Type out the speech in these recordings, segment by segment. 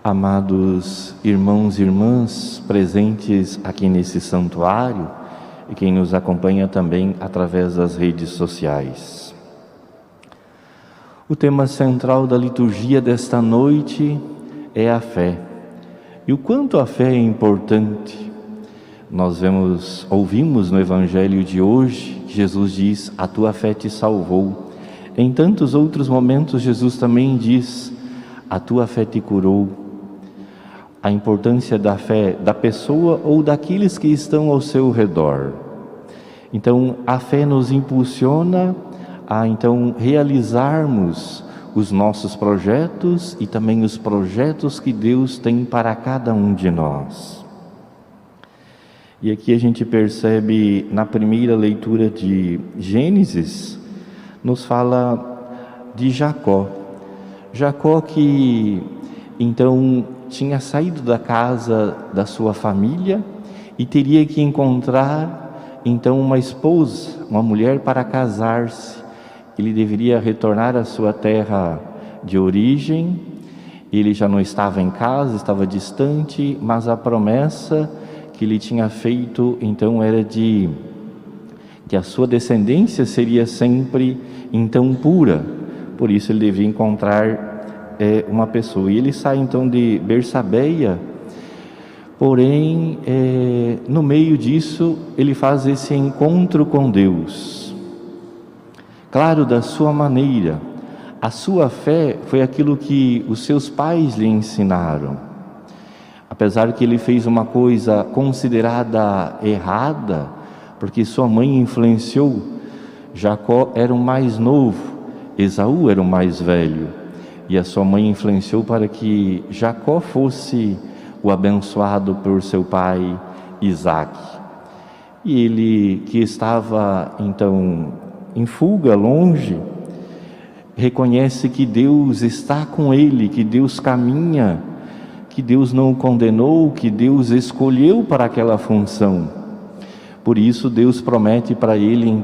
Amados irmãos e irmãs presentes aqui nesse santuário e quem nos acompanha também através das redes sociais. O tema central da liturgia desta noite é a fé. E o quanto a fé é importante. Nós ouvimos no Evangelho de hoje que Jesus diz: a tua fé te salvou. Em tantos outros momentos Jesus também diz: a tua fé te curou. A importância da fé da pessoa ou daqueles que estão ao seu redor. Então, a fé nos impulsiona a realizarmos os nossos projetos e também os projetos que Deus tem para cada um de nós. E aqui a gente percebe na primeira leitura de Gênesis, nos fala de Jacó. Jacó que tinha saído da casa da sua família e teria que encontrar uma esposa, uma mulher para casar-se. Ele deveria retornar à sua terra de origem. Ele já não estava em casa, estava distante, mas a promessa que ele tinha feito era de que a sua descendência seria sempre pura. Por isso ele devia encontrar uma pessoa. E ele sai de Bersabeia, porém no meio disso ele faz esse encontro com Deus. Claro, da sua maneira. A sua fé foi aquilo que os seus pais lhe ensinaram. Apesar que ele fez uma coisa considerada errada, porque sua mãe influenciou. Jacó era o mais novo, Esaú era o mais velho. E a sua mãe influenciou para que Jacó fosse o abençoado por seu pai Isaque. E ele, que estava em fuga, longe, reconhece que Deus está com ele, que Deus caminha, que Deus não o condenou, que Deus escolheu para aquela função. Por isso Deus promete para ele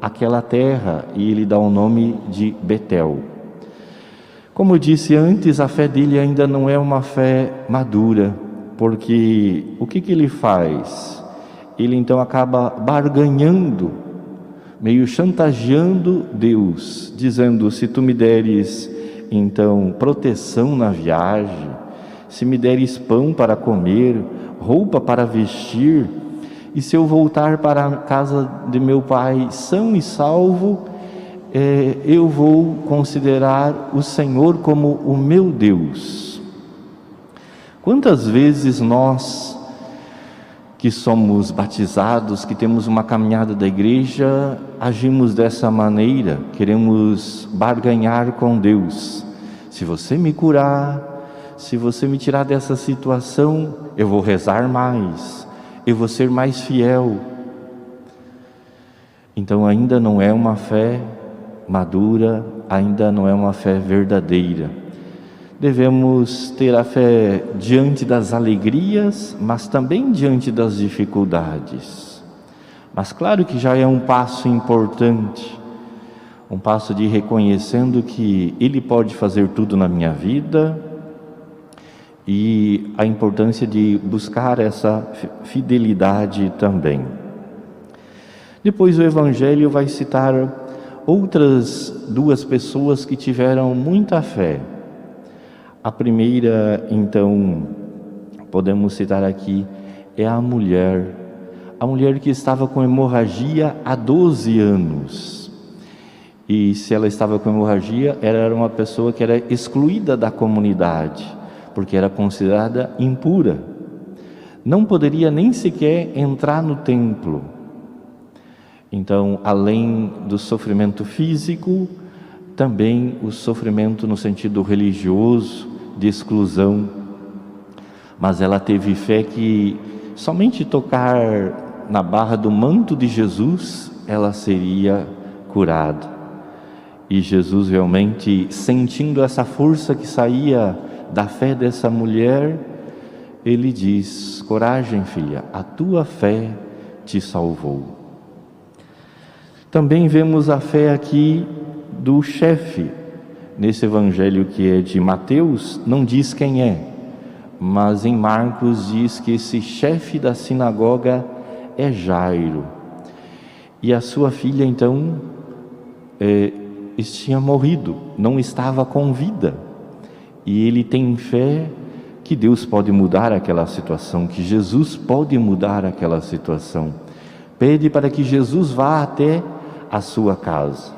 aquela terra, e ele dá o nome de Betel. Como eu disse antes, a fé dele ainda não é uma fé madura, porque o que ele faz? Ele acaba barganhando, meio chantageando Deus, dizendo: se tu me deres proteção na viagem, se me deres pão para comer, roupa para vestir, e se eu voltar para a casa de meu pai são e salvo, eu vou considerar o Senhor como o meu Deus. Quantas vezes nós, que somos batizados, que temos uma caminhada da igreja, agimos dessa maneira, queremos barganhar com Deus: se você me curar, se você me tirar dessa situação, eu vou rezar mais, eu vou ser mais fiel. Ainda não é uma fé madura, ainda não é uma fé verdadeira. Devemos ter a fé diante das alegrias, mas também diante das dificuldades. Mas claro que já é um passo importante, um passo de reconhecendo que Ele pode fazer tudo na minha vida, e a importância de buscar essa fidelidade também. Depois o Evangelho vai citar outras duas pessoas que tiveram muita fé. A primeira, podemos citar aqui, é a mulher que estava com hemorragia há 12 anos. E se ela estava com hemorragia, ela era uma pessoa que era excluída da comunidade, porque era considerada impura. Não poderia nem sequer entrar no templo. Além do sofrimento físico, também o sofrimento no sentido religioso, de exclusão. Mas ela teve fé que somente tocar na barra do manto de Jesus, ela seria curada. E Jesus realmente, sentindo essa força que saía da fé dessa mulher, ele diz: coragem, filha, a tua fé te salvou. Também vemos a fé aqui do chefe nesse evangelho que é de Mateus, não diz quem é, mas em Marcos diz que esse chefe da sinagoga é Jairo. E a sua filha então tinha morrido, não estava com vida. E ele tem fé que Deus pode mudar aquela situação, que Jesus pode mudar aquela situação. Pede para que Jesus vá até a sua casa.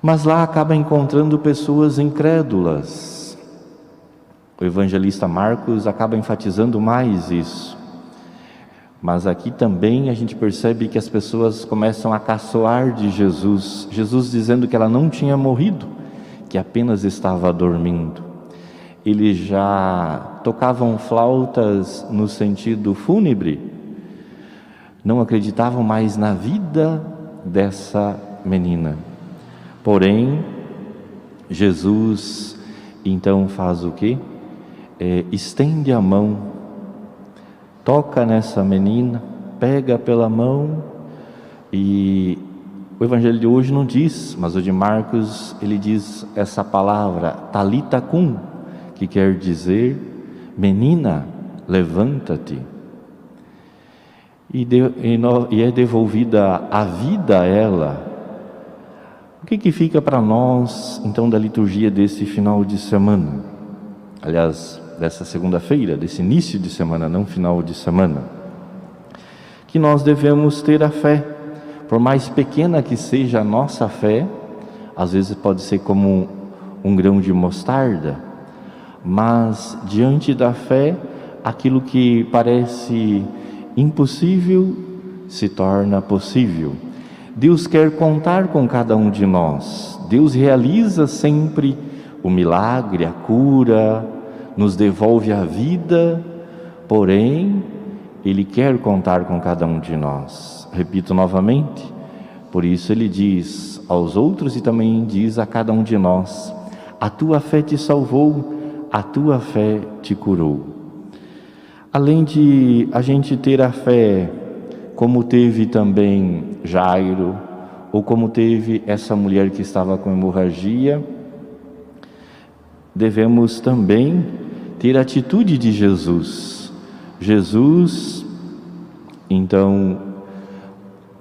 Mas lá acaba encontrando pessoas incrédulas. O evangelista Marcos acaba enfatizando mais isso. Mas aqui também a gente percebe que as pessoas começam a caçoar de Jesus. Jesus dizendo que ela não tinha morrido, que apenas estava dormindo. Eles já tocavam flautas no sentido fúnebre, não acreditavam mais na vida dessa menina. Porém, Jesus então faz o quê? Estende a mão, toca nessa menina, pega pela mão, e o evangelho de hoje não diz, mas o de Marcos ele diz essa palavra Talita cum, que quer dizer: menina, levanta-te. E é devolvida a vida a ela. O que fica para nós então da liturgia desse final de semana? Aliás, dessa segunda-feira, desse início de semana, não final de semana. Que nós devemos ter a fé, por mais pequena que seja a nossa fé, às vezes pode ser como um grão de mostarda, mas diante da fé, aquilo que parece impossível se torna possível. Deus quer contar com cada um de nós. Deus realiza sempre o milagre, a cura, nos devolve a vida, porém, Ele quer contar com cada um de nós. Repito novamente, por isso Ele diz aos outros e também diz a cada um de nós: a tua fé te salvou, a tua fé te curou. Além de a gente ter a fé, como teve também Jairo, ou como teve essa mulher que estava com hemorragia, devemos também ter a atitude de Jesus. Jesus, então,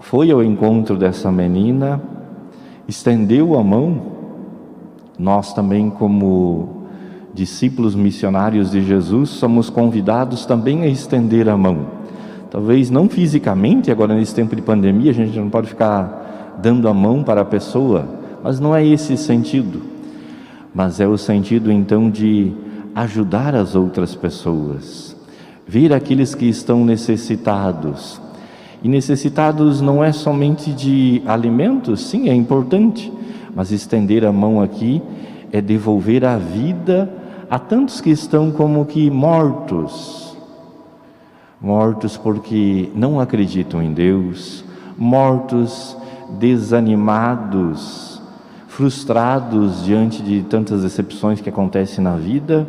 foi ao encontro dessa menina, estendeu a mão. Nós também, como discípulos missionários de Jesus, somos convidados também a estender a mão. Talvez não fisicamente, agora nesse tempo de pandemia, a gente não pode ficar dando a mão para a pessoa, mas não é esse sentido. Mas é o sentido então de ajudar as outras pessoas, ver aqueles que estão necessitados. E necessitados não é somente de alimentos, sim, é importante, mas estender a mão aqui é devolver a vida a tantos que estão como que mortos porque não acreditam em Deus, mortos, desanimados, frustrados diante de tantas decepções que acontecem na vida.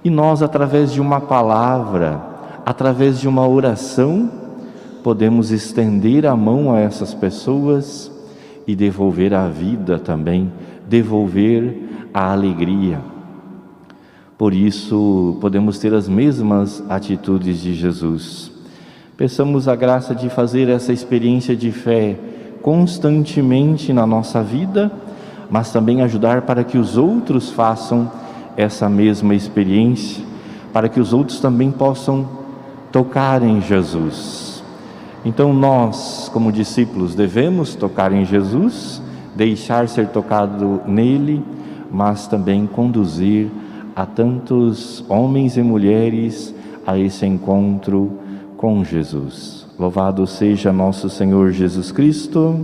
E nós, através de uma palavra, através de uma oração, podemos estender a mão a essas pessoas e devolver a vida também, devolver a alegria. Por isso, podemos ter as mesmas atitudes de Jesus. Peçamos a graça de fazer essa experiência de fé constantemente na nossa vida, mas também ajudar para que os outros façam essa mesma experiência, para que os outros também possam tocar em Jesus. Então nós, como discípulos, devemos tocar em Jesus, deixar ser tocado nele, mas também conduzir a tantos homens e mulheres a esse encontro com Jesus. Louvado seja nosso Senhor Jesus Cristo.